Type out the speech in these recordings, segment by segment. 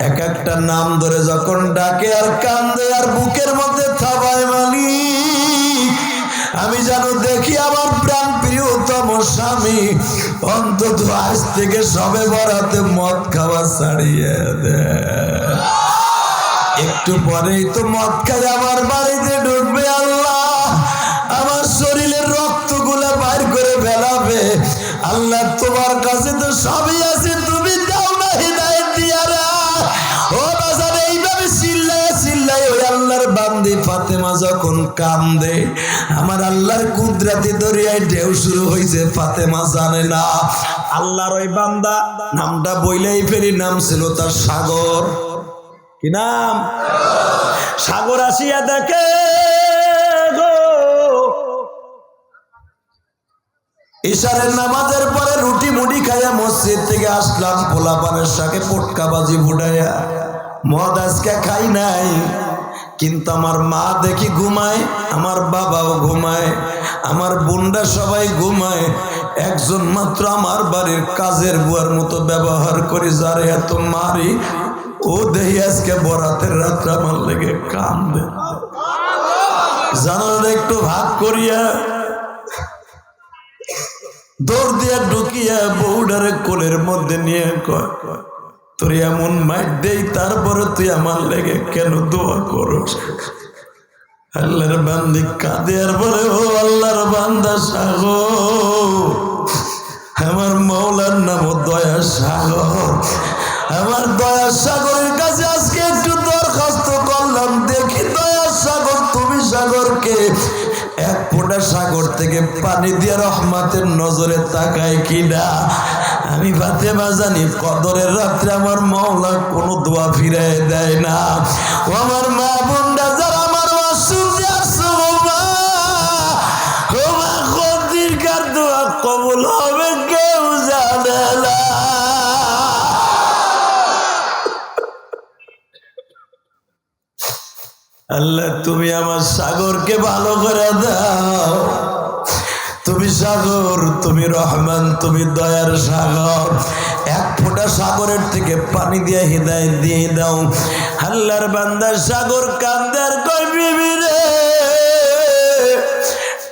এক একটা নাম ধরে যখন ডাকে আর কান্দে আর বুকের মধ্যে থাবায় মালিক, আমি যেন দেখি আমার প্রাণ প্রিয়তম স্বামী অন্তত আজ থেকে সবে বরাতে মদ খাওয়া ছাড়িয়ে দেয়। একটু পরেই তো মদ খাই আমার বাড়িতে ঢুকবে, আল্লাহ আমার শরীরের রক্তগুলা বাইর করে ফেলাবে। আল্লাহ তোমার কাছে তো সবই আছে, তুমি দাও না হিদায়াত দিয়া না। ও বাজার এইভাবে চিল্লায় চিল্লায় ওই আল্লাহর বান্দি ফাতেমা যখন কান্দে, আমার আল্লাহর কুদরতি দরিয়ায় ঢেউ শুরু হয়েছে, ফাতেমা জানে না। আল্লাহর ওই বান্দা নামটা বইলেই ফেরি, নাম ছিল তার সাগর। কি নাম? সাগর আসিয়া দেখে গো, ইশারের নামাজের পরে রুটি মুড়ি খাইয়া মসজিদ থেকে আসলাম, পোলাপানের সাথে পটকাবাজি ফুটাইয়া মদ আজকে খাই নাই, কিন্তু আমার মা দেখি ঘুমায়, আমার বাবাও ঘুমায়, আমার বোনরা সবাই ঘুমায়, একজন মাত্র আমার বাড়ির কাজের বুয়ার মতো ব্যবহার করি, যারে এত মারি ও দেহি আজকে বরাতের রাত্রে আমার লেগে কান্দে। জানালা একটু ভাগ করিয়া দৌড় দিয়া ঢুকিয়া বউডারে কোলের মধ্যে নিয়ে কয়, তোর এমন মাইট দেই তারপরে তুই আমার লেগে কেন দোয়া করস? আল্লাহর বান্দি কাঁদে আর বলে, ও আল্লাহর বান্দা সাগর, আমার মৌলার নাম দয়া সাগর, আমার দয়া সাগরের কাছে আজকে একটু দরখাস্ত করলাম, দেখি দয়া সাগর তুমি সাগরকে এক ফোঁটা সাগর থেকে পানি দিয়ে রহমতের নজরে তাকায় কিনা। আমি ফাতেমা জানি কদরের রাত্রে আমার মাওলা কোনো দোয়া ফিরায় দেয় না। ও আমার মা বোনরা যারা আমার শুনতে আসছো, দীর্ঘার দোয়া কবুল হবে কেউ জানে না। আল্লাহ তুমি আমার সাগরকে ভালো করে দাও, তুমি সাগর, তুমি রহমান, তুমি দয়ার সাগর, এক ফোঁটা সাগরের থেকে পানি দিয়ে হিদায়াত দিয়ে দাও। আল্লাহর বান্দা সাগর কান্দে আর কয়, বিবি রে,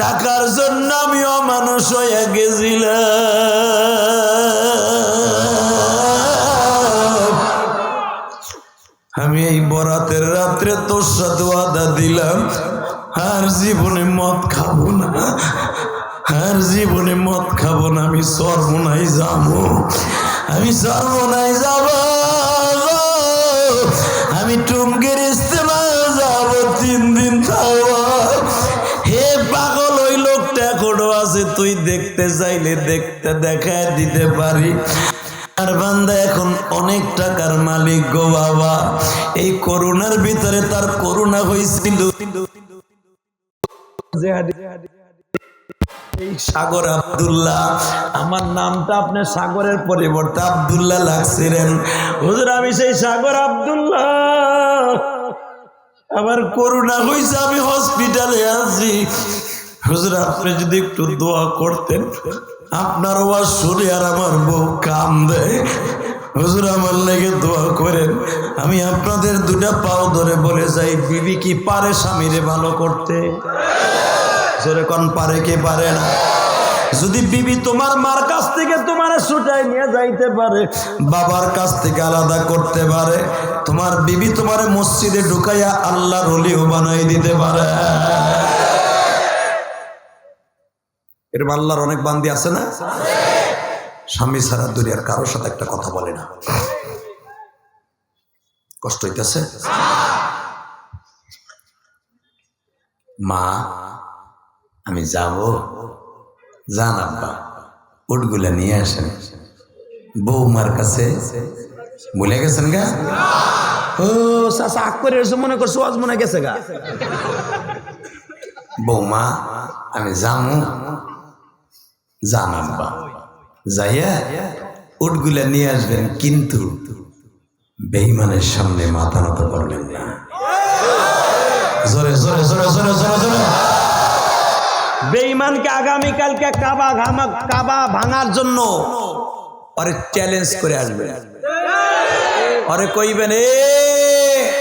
টাকার জন্য আমি অমানুষ হয়ে গেছিলাম, আমি এই বরাতের রাত্রে তোর সাথে ওয়াদা দিলাম আর জীবনে মদ খাবো না, আর জীবনে মদ খাবো না, আমি সর্বনাই যাবো, আমি সর্বনাই যাব, আমি টুমকের ইস্তেমায় যাব, 3 দিন খাবো। হে পাগল, ওই লোকটা এখনো আছে, তুই দেখতে চাইলে দেখতে দেখায় দিতে পারি। আর বান্দা এখন অনেক টাকার মালিক গো বাবা, এই করোনার ভিতরে তার করোনা হয়েছিল, এই সাগর আব্দুল্লাহ, আমার নামটা আপনার সাগরের পরিবর্তে আব্দুল্লাহ লাগছিলেন। হুজুর আমি সেই সাগর আব্দুল্লাহ, আমার করোনা হয়েছে, আমি হসপিটালে আছি, হুজুর আপনি যদি একটু দোয়া করতেন, আপনার ওয়াজ শুনে আর আমার বউ কান্দে, হুজুর আমার লেগে দোয়া করেন। আমি আপনাদের 2টা পাও ধরে বলে যাই, বিবি কি পারে স্বামীরে ভালো করতে? যেরকম পারে কে পারে না? যদি বিবি তোমার মার কাছ থেকে তোমার ছুটাই নিয়ে যাইতে পারে, বাবার কাছ থেকে আলাদা করতে পারে, তোমার বিবি তোমার মসজিদে ঢুকাইয়া আল্লাহর ওলিও বানাই দিতে পারে। এরকম আল্লাহর অনেক বান্দি আছে না, স্বামী ছাড়া দুনিয়ার কারোর সাথে একটা কথা বলে না। কষ্ট হইতেছে? মা আমি যাব, যান আব্বা, উটগুলা নিয়ে আসেন। বৌমার কাছে ভুলে গেছেন গা? ও চাচা আগ করে মনে করছো আজ মনে গেছে গা। বৌমা আমি যাবো, যান আব্বা, যাইয়া উটগুলা নিয়ে আসবেন, কিন্তু বেঈমানের সামনে মাথা নত করবেন না। জোরে জোরে জোরে জোরে জোরে জোরে। বেঈমানকে আগামীকালকে কাবা ভাঙার জন্য আরে চ্যালেঞ্জ করে আসবে। আরে কইবেন এ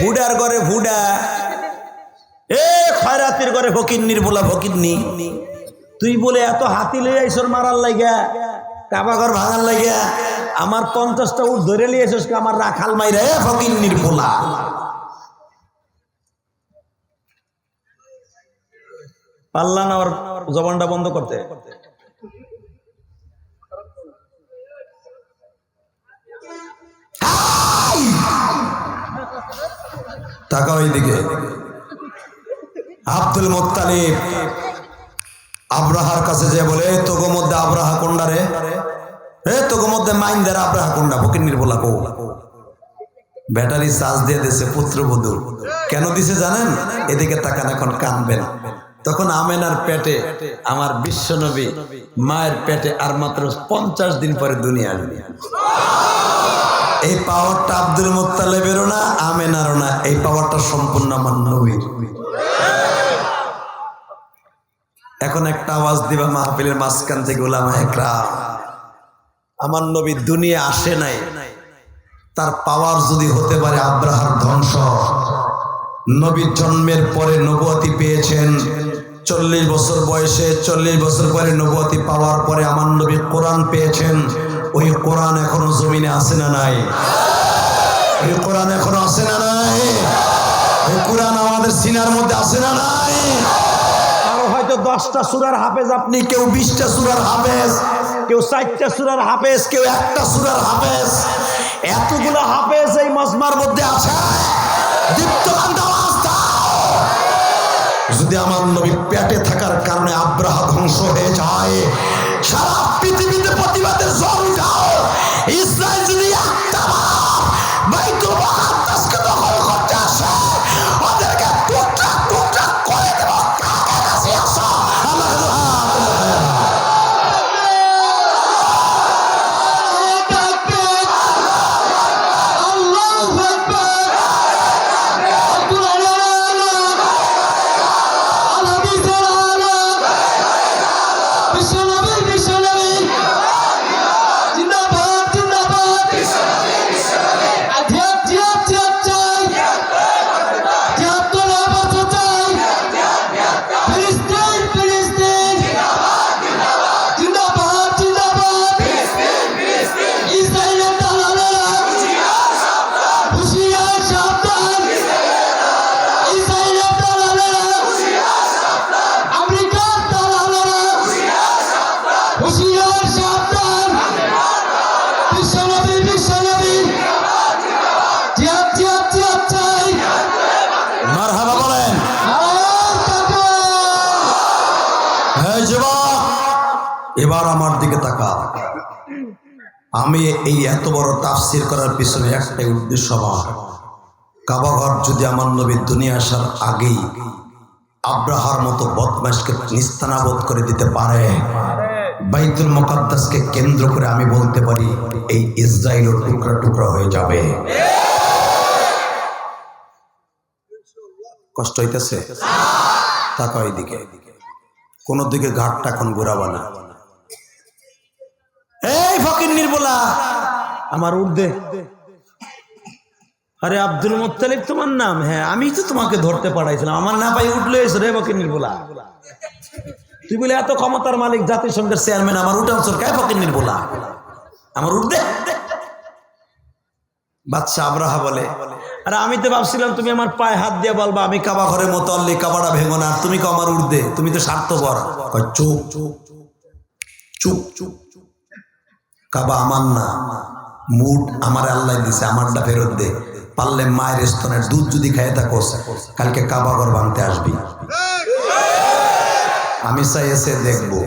ফুডার ঘরে ফুডা, এ খয়রাতির ঘরে ফকিন্নির বলা ফকিন্নি, তুই বলে এত হাতি লই আইছর মারার লাগিয়া, কাবা ঘর ভাঙার লাগিয়া, আমার 50টা উট ধরে লিয়ে এসেছ আমার রাখাল মাইরা, এ ফকিন্নির বলা। পাল্লা না ওর জবানটা বন্ধ করতে। তাকাও এইদিকে। আব্দুল মুত্তালিব আব্রাহার কাছে যে বলে, তোগো মধ্যে আব্রাহা কোনডা রে, এ তোগো মধ্যে মাইন্দার আব্রাহা কোনডা, ফকিন্নির বলা কো। ব্যাটারি চার্জ দিয়ে দিয়েছে পুত্রবধূ। কেন দিছে জানেন? এদিকে তাকান, এখন কানবেন। তখন আমেনার পেটে আমার বিশ্বনবী মায়ের পেটে আর মাত্র 50 দিন পরে দুনিয়া আসবে। এই পাওয়ারটা আব্দুল মুত্তালিবেরও না, আমেনারও না, এই পাওয়ারটা সম্পূর্ণ আমার নবীর। এখন একটা আওয়াজ দিবা মাহফিলের মাঝখান থেকে, উলামা একরাম, আমার নবী দুনিয়া আসে নাই, তার পাওয়ার যদি হতে পারে আব্রাহার ধ্বংস। নবীর জন্মের পরে নবুয়তি পেয়েছেন 40 বছর বয়সে, 40 বছর পরে নবুয়তি পাওয়ার পরে আমার নবী কোরআন পেয়েছেন। ওই কোরআন এখনো জমিনে আছে না নাই? ওই কোরআন এখনো আছে না নাই? ওই কোরআন আমাদের সিনার মধ্যে আছে না নাই? আরো হয়তো 10টা সূরার হাফেজ আপনি, কেউ 20টা সূরার হাফেজ, কেউ 4টা সূরার হাফেজ, কেউ 1টা সূরার হাফেজ। এতগুলো হাফেজ এই মজমার মধ্যে আছে। দীপ্তমান আওয়াজ দাও। যদি আমার নবী পেটে থাকার কারণে আব্রাহা ধ্বংস হয়ে যায়, সারা পৃথিবীতে প্রতিবাদের ঝড় উঠাও। ইসরায়েল যদি একটা বাইতুল মুকাদ্দাসকে দখল করতে আসে, ওদেরকে টুকরা টুকরা করে দেব। কার কাছে আসো? এবার আমার দিকে তাকা। আমি এই এত বড় তাফসীর করার পিছনে একটাই উদ্দেশ্য, আমার কাবা ঘর যদি আমার নবীর দুনিয়া আসার আগেই আব্রাহার মতো বদমাশকে নিস্তানাবোধ করে দিতে পারে, বাইতুল মুকাদ্দাসকে কেন্দ্র করে আমি বলতে পারি এই ইসরায়েলের টুকরা টুকরা হয়ে যাবে। কষ্ট হইতেছে? তাকাও এইদিকে, কোন দিকে ঘাটটা এখন ঘুরাবা না। এই ফকিন্নির বলা আমার উর্দে। আরে আব্দুল মুত্তালিব তোমার নাম? হ্যাঁ, আমি তো তোমাকে ধরতে পাঠাইছিলাম, আমার না পাই উঠলে রে ফকিন্নির বলা। তুই বলে এত ক্ষমতার মালিক, জাতিসংঘের চেয়ারম্যান, আমার উঠানছর কে ফকিন্নির বলা? আমার উর্দে। বাদশা আব্রাহা বলে, আরে আমি তো ভাবছিলাম তুমি আমার পায়ে হাত দিয়ে বলবা আমি কাবা ঘরের মতো আল্লি, কাবাটা ভেঙো না, তুমি কো আমার উর্দে, তুমি তো স্বার্থপর। চুপ চুপ চুপ চুপ। কাবা আমার না, মুড আমার আল্লাহ দিছে, আমারটা ফেরত দে। পারলে মায়ের স্তনের দুধ যদি খাইয়ে থাকোস, কালকে কাবা ঘর ভাঙতে আসবি। আমি চাই এসে দেখবো,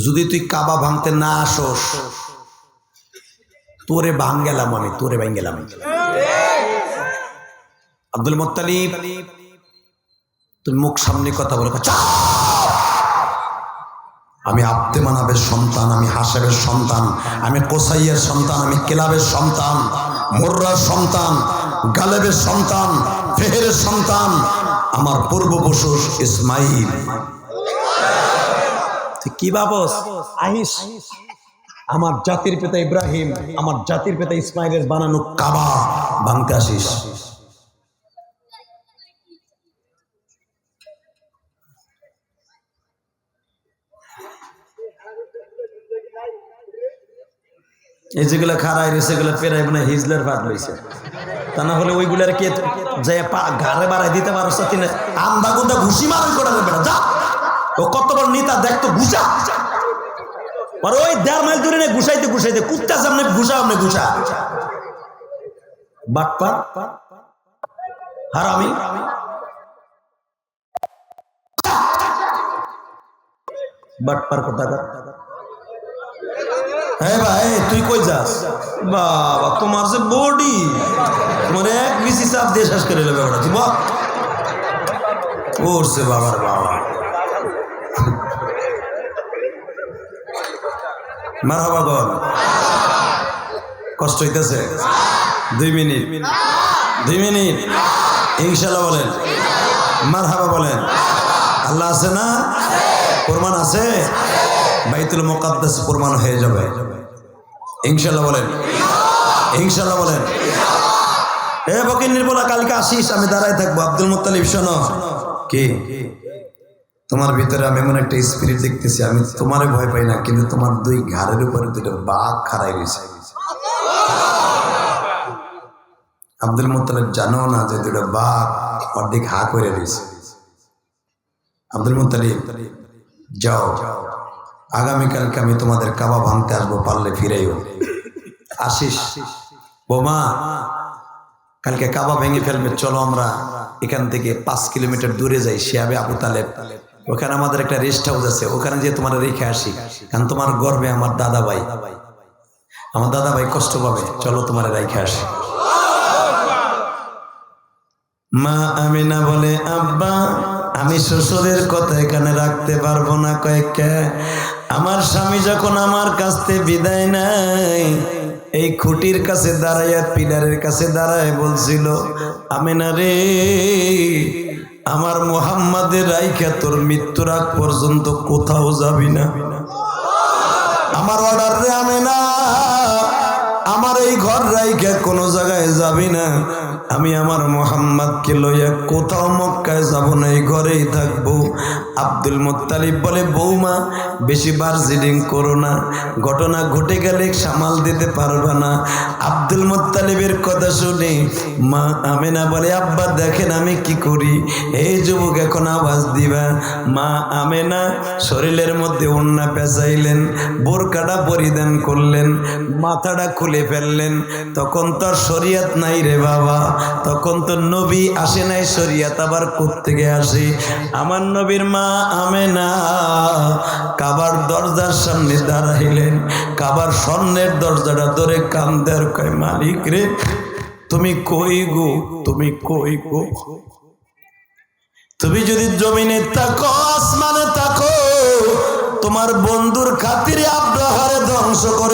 যদি তুই কাবা ভাঙতে না আসোস, তোরে ভাঙ গেলাম আমি, তোরে ভাঙ গেলাম। আব্দুল মুত্তালিব, তুমি মুখ সামনে কথা বলে, আমি আব্দে মানাবের সন্তান, আমি হাসেবের সন্তান, আমি কোসাইয়ের সন্তান, আমি কেলাবের সন্তান, মুর্রার সন্তান, গালেবের সন্তান, ফেহেরের সন্তান, আমার পূর্বপুরুষ ইসমাইল। কি বাবস আহিস আমার জাতির পিতা ইব্রাহিম, আমার জাতির পিতা ইসমাইলের বানানো কাবা ভাঙতে আসিস। এই যেগুলো খারাই রয়েছে সেগুলো পেরাই মানে হিজলার ভাত লইছে, তা না হলে ওইগুলার কে যে ঘাড়ে বাড়াই দিতে পারছ তিনি আন্দা গুন্দা ঘুষি মারাই করে দেবে না। যা ও কত বড় নেতা দেখতো, ঘুষা আর ওই 1.5 মাইল দূরে নেই ঘুষাইতে ঘুষাইতে কুত্তা সামনে ঘুষা আপনি ঘুষা বাটপা হারামি বাটপার কথা। হ্যাঁ ভাই তুই কই যাস? বাবা তোমার যে বডি, তোমার এক বিসি চাপ দিয়ে শেষ করে নেবে ওটা। তুই ওরছে বাবার বাবা। মারহাবা গন, কষ্ট হইতেছে? 2 মিনিট ইনশাআল্লাহ বলেন, মারহাবা বলেন। আল্লাহ আছে না? প্রমাণ আছে? বাইতুল মুকাদ্দাস প্রমাণ হয়ে যাবে ইনশাআল্লাহ বলেন, ইনশাআল্লাহ বলেন। এ বকিন্নির বলা কালকে আসিস, আমি দাঁড়ায় থাকবো। আব্দুল মুত্তালিব শোনো, কি তোমার ভিতরে আমি এমন একটা স্পিরিট দেখতেছি, আমি তোমারে ভয় পাই না, কিন্তু তোমার 2 ঘাড়ের উপরে 2টা বাঘ খাড়াই রয়েছে। আব্দুল মুত্তালিব জানো না যে 2টা বাঘ অর্ধেক হা করে রয়েছে। আব্দুল মুত্তালিব যাও, আগামীকালকে আমি তোমাদের কাবা ভাঙতে আসবো, পারলে ফিরাইও। আসিস বোমা, কালকে কাবা ভেঙে ফেলবে, চলো আমরা এখান থেকে 5 কিলোমিটার দূরে যাই, শিয়াবে আবু তালেব, ওখানে আমাদের একটা রেস্ট হাউস আছে, ওখানে যে তোমার রেখে আসি, কারণ তোমার গর্বে আমার দাদা ভাই কষ্ট পাবে, চলো তোমার রেখে আসি। মা আমিনা বলে, আব্বা আমি শ্বশুরের কথা এখানে রাখতে পারবো না। কয়েকটা আমার স্বামী যখন আমার কাছ থেকে বিদায় নাই, এই খুঁটির কাছে দাঁড়াইয়া, পিলারের কাছে দাঁড়ায় বলছিল, আমিনা রে, আমার মুহাম্মাদের রাইখা তোর মৃত্যুর আগ পর্যন্ত কোথাও যাবি না। আমার অর্ডার রে আমিনা, আমার এই ঘর রাইখা কোনো জায়গায় যাবি না। আমি আমার মুহাম্মাদকে লইয়া কোথাও মক্কায় যাব না, এই ঘরেই থাকবো। আব্দুল মুত্তালিব বলে, বৌমা বেশি বার্জিডিং করো না, ঘটনা ঘটে গেলে সামাল দিতে পারবা না। আব্দুল মুত্তালিবের কথা শুনে মা আমিনা বলে, আব্বা দেখেন আমি কি করি। এই যুবক এখন আওয়াজ দিবা। মা আমিনা শরীরের মধ্যে ওড়না পেঁচাইলেন, বোরকাটা পরিধান করলেন, মাথাটা খুলে ফেললেন। তখন তো শরিয়ত নাই রে বাবা, তখন তো নবী আসে নাই, শরিয়ত আবার কোত্থেকে আসে। আমার নবীর মা আমেনা কাবার দরজার সামনে দাঁড়াইলেন, কাবার স্বর্ণের দরজাটা ধরে কান্দে আর কয়, মালিক রে তুমি কই গো, তুমি কই গো? তুমি যদি জমিনে থাকো, আসমানে থাকো, তোমার বন্ধুর খাতিরে আব্রাহারে ধ্বংস করে